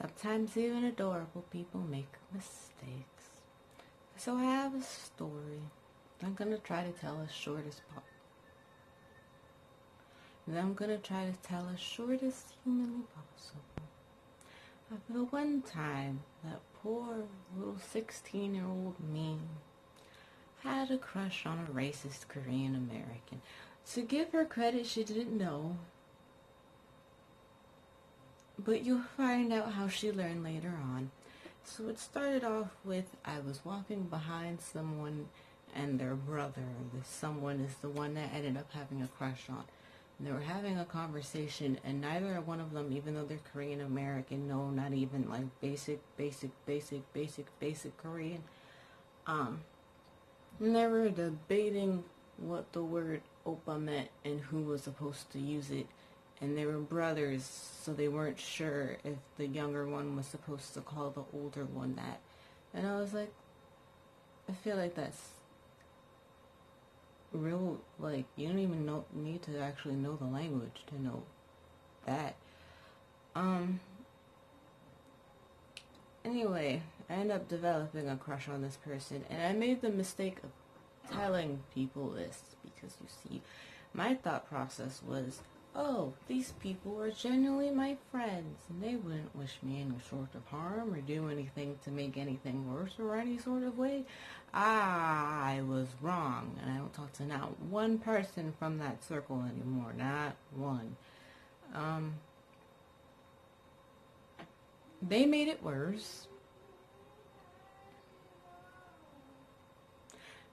Sometimes even adorable people make mistakes. So I have a story. I'm gonna try to tell as short as possible. I'm gonna try to tell as short as humanly possible. Of the one time that poor little 16-year-old me had a crush on a racist Korean American. To give her credit, she didn't know. But you'll find out how she learned later on. So it started off with I was walking behind someone and their brother. This someone is the one that I ended up having a crush on. And they were having a conversation, and neither one of them, even though they're Korean American, no, not even like basic Korean. And they were debating what the word oppa meant and who was supposed to use it. And they were brothers, so they weren't sure if the younger one was supposed to call the older one that. And I was like, I feel like that's real, like, you don't even need to actually know the language to know that. Anyway, I ended up developing a crush on this person, and I made the mistake of telling people this, because you see, my thought process was, oh, these people are genuinely my friends, and they wouldn't wish me any sort of harm or do anything to make anything worse or any sort of way. I was wrong, and I don't talk to not one person from that circle anymore, not one. They made it worse.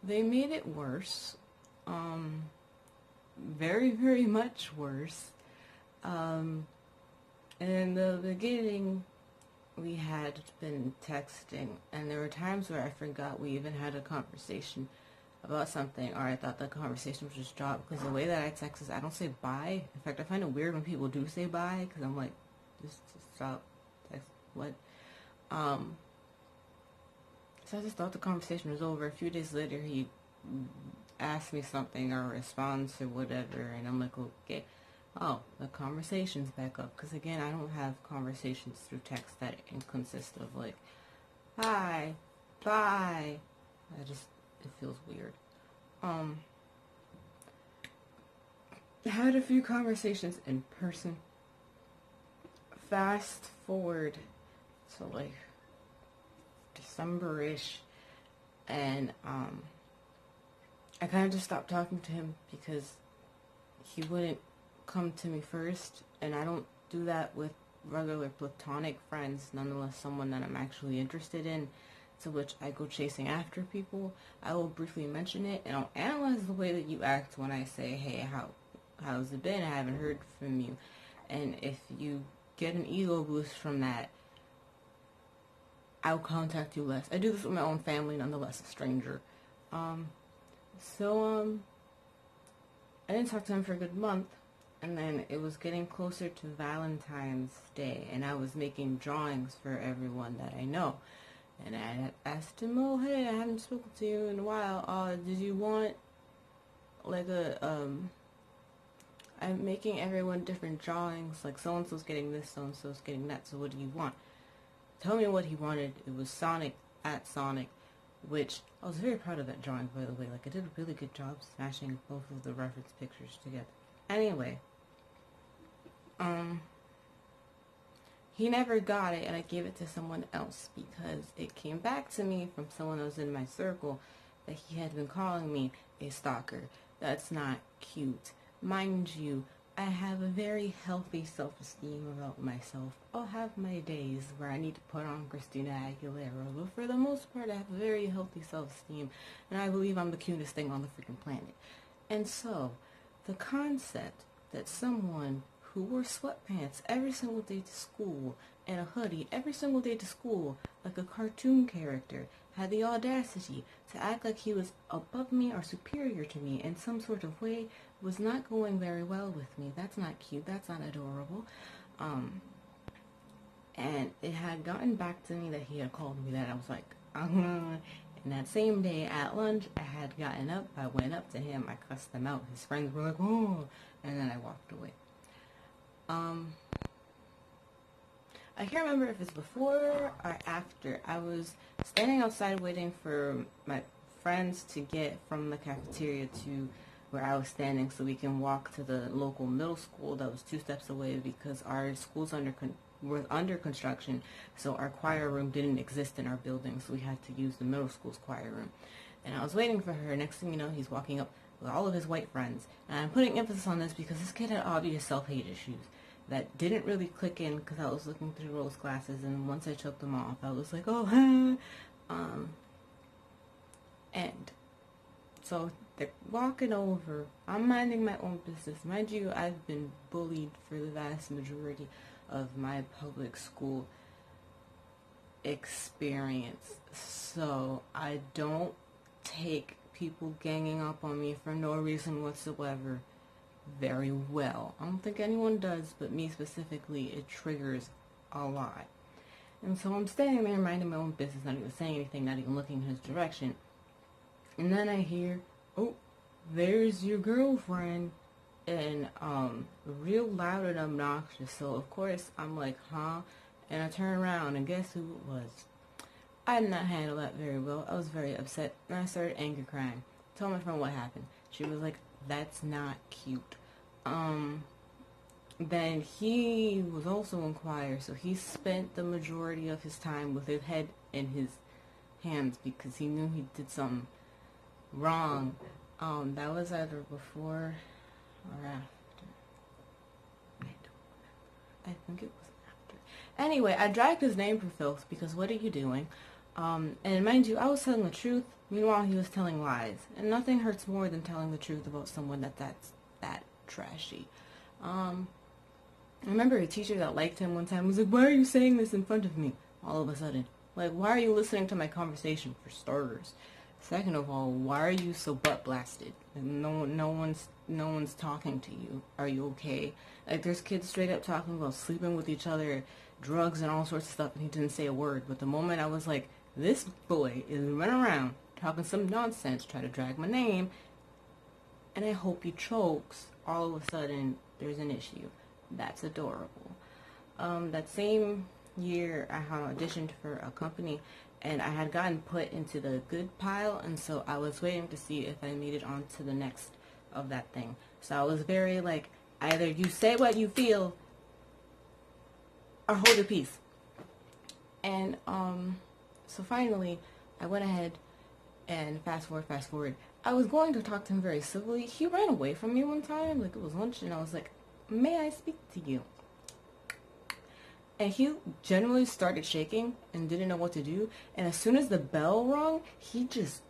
They made it worse. Very, very much worse. In the beginning, we had been texting, and there were times where I forgot we even had a conversation about something, or I thought the conversation was just dropped, because the way that I text is I don't say bye. In fact, I find it weird when people do say bye, because I'm like, just stop, text, what? So I just thought the conversation was over. A few days later, he asked me something or responds or whatever, and I'm like, okay. Oh, the conversation's back up. Because again, I don't have conversations through text that consist of like, hi, bye. It feels weird. I had a few conversations in person. Fast forward to like December-ish, and I kind of just stopped talking to him because he wouldn't come to me first, and I don't do that with regular platonic friends, nonetheless someone that I'm actually interested in, to which I go chasing after people. I will briefly mention it, and I'll analyze the way that you act when I say, hey, how's it been? I haven't heard from you. And if you get an ego boost from that, I'll contact you less. I do this with my own family, nonetheless a stranger. I didn't talk to him for a good month, and then it was getting closer to Valentine's Day, and I was making drawings for everyone that I know. And I had asked him, oh, hey, I haven't spoken to you in a while. Did you want, like, I'm making everyone different drawings. Like, so-and-so's getting this, so-and-so's getting that, so what do you want? Tell me what he wanted. It was Sonic at Sonic, which I was very proud of that drawing, by the way. Like, I did a really good job smashing both of the reference pictures together. Anyway, he never got it, and I gave it to someone else because it came back to me from someone who was in my circle that he had been calling me a stalker. That's not cute. Mind you, I have a very healthy self-esteem about myself. I'll have my days where I need to put on Christina Aguilera, but for the most part, I have a very healthy self-esteem, and I believe I'm the cutest thing on the freaking planet. And so, the concept that someone who wore sweatpants every single day to school and a hoodie every single day to school like a cartoon character had the audacity to act like he was above me or superior to me in some sort of way was not going very well with me. That's not cute. That's not adorable. And it had gotten back to me that he had called me that. I was like, And that same day at lunch, I had gotten up. I went up to him. I cussed him out. His friends were like, oh, and then I walked away. I can't remember if it's before or after. I was standing outside waiting for my friends to get from the cafeteria to where I was standing so we can walk to the local middle school that was 2 steps away because our school's was under construction, so our choir room didn't exist in our building, so we had to use the middle school's choir room. And I was waiting for her. Next thing you know, he's walking up with all of his white friends. And I'm putting emphasis on this because this kid had obvious self-hate issues that didn't really click in because I was looking through rose glasses, and once I took them off, I was like, oh, and so they're walking over. I'm minding my own business. Mind you, I've been bullied for the vast majority of my public school experience, so I don't take people ganging up on me for no reason whatsoever very well. I don't think anyone does, but me specifically, it triggers a lot. And so I'm standing there minding my own business, not even saying anything, not even looking in his direction. And then I hear, oh, there's your girlfriend, and real loud and obnoxious. So of course I'm like, huh? And I turn around and guess who it was? I did not handle that very well. I was very upset and I started anger crying. Told my friend what happened. She was like, that's not cute. Then he was also in choir, so he spent the majority of his time with his head in his hands because he knew he did something wrong. That was either before or after. I don't remember. I think it was after. Anyway, I dragged his name for filth because what are you doing? And mind you, I was telling the truth. Meanwhile, he was telling lies. And nothing hurts more than telling the truth about someone that's that trashy. I remember a teacher that liked him one time was like, why are you saying this in front of me? All of a sudden. Like, why are you listening to my conversation, for starters? Second of all, why are you so butt blasted? No one's talking to you. Are you okay? Like, there's kids straight up talking about sleeping with each other, drugs and all sorts of stuff, and he didn't say a word. But the moment I was like, this boy is running around talking some nonsense, trying to drag my name, and I hope he chokes, all of a sudden there's an issue. That's adorable. That same year I had auditioned for a company, and I had gotten put into the good pile, and so I was waiting to see if I made it on to the next of that thing. So I was very like, either you say what you feel or hold your peace. And so finally I went ahead and fast forward. I was going to talk to him very civilly. He ran away from me one time, like it was lunch, and I was like, may I speak to you? And he generally started shaking and didn't know what to do. And as soon as the bell rung, he just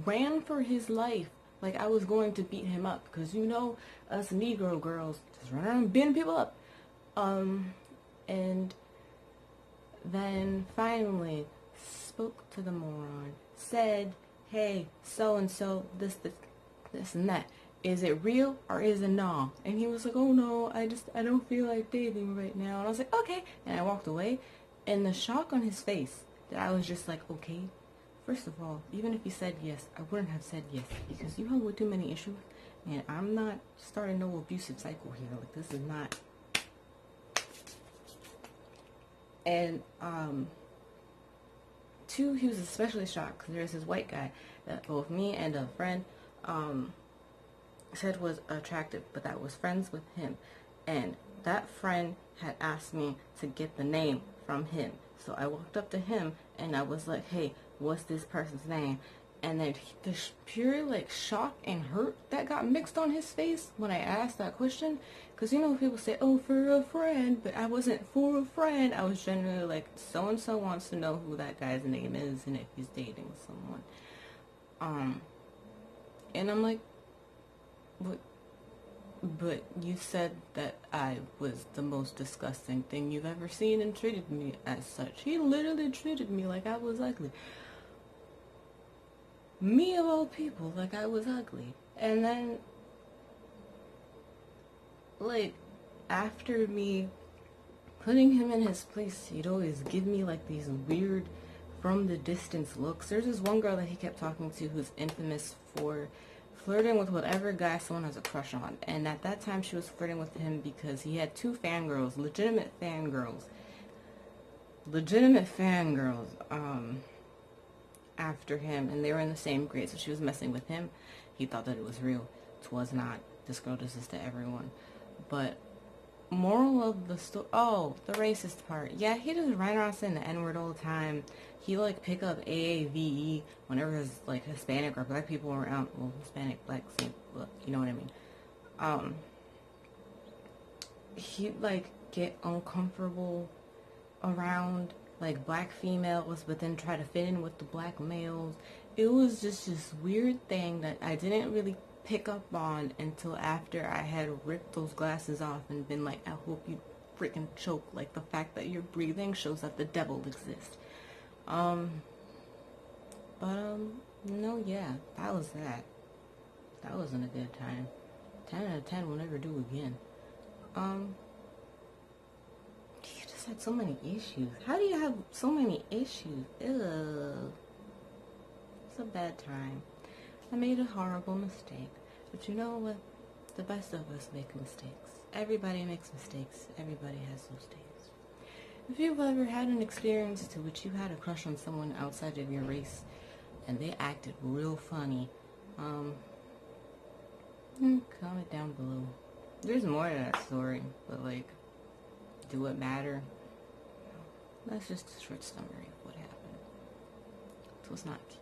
ran for his life. Like I was going to beat him up. Because you know, us Negro girls just run around beating people up. And then finally spoke to the moron. Said, hey, so-and-so, this and that. Is it real or is it no? And he was like, oh no, I don't feel like dating right now. And I was like, okay. And I walked away. And the shock on his face that I was just like, okay. First of all, even if he said yes, I wouldn't have said yes. Because you have way too many issues. And I'm not starting no abusive cycle here. Like, this is not. And, two, he was especially shocked because there's this white guy that both me and a friend, said was attractive, but that was friends with him, and that friend had asked me to get the name from him. So I walked up to him and I was like, hey, what's this person's name? And then the pure like shock and hurt that got mixed on his face when I asked that question, because you know people say, oh, for a friend, but I wasn't for a friend. I was generally like, so and so wants to know who that guy's name is and if he's dating someone. And I'm like, but you said that I was the most disgusting thing you've ever seen and treated me as such. He literally treated me like I was ugly. Me of all people, like I was ugly. And then, like, after me putting him in his place, he'd always give me like these weird from the distance looks. There's this one girl that he kept talking to who's infamous for flirting with whatever guy someone has a crush on. And at that time, she was flirting with him because he had two fangirls, legitimate fangirls, after him, and they were in the same grade, so she was messing with him. He thought that it was real. It was not. This girl does this to everyone. But moral of the story, oh, the racist part. Yeah, he just ran around saying the N-word all the time. He like pick up AAVE whenever there's like Hispanic or black people around. Well, Hispanic, black, same, you know what I mean. He like get uncomfortable around like black females, but then try to fit in with the black males. It was just this weird thing that I didn't really pick up on until after I had ripped those glasses off and been like, I hope you freaking choke. Like, the fact that you're breathing shows that the devil exists. No, yeah, that was that. That wasn't a good time. 10 out of 10 will never do again. You just had so many issues. How do you have so many issues? Ugh. It's a bad time. I made a horrible mistake. But you know what? The best of us make mistakes. Everybody makes mistakes. Everybody has those days. If you've ever had an experience to which you had a crush on someone outside of your race and they acted real funny, comment down below. There's more to that story, but like, do it matter? That's just a short summary of what happened. It was not cute.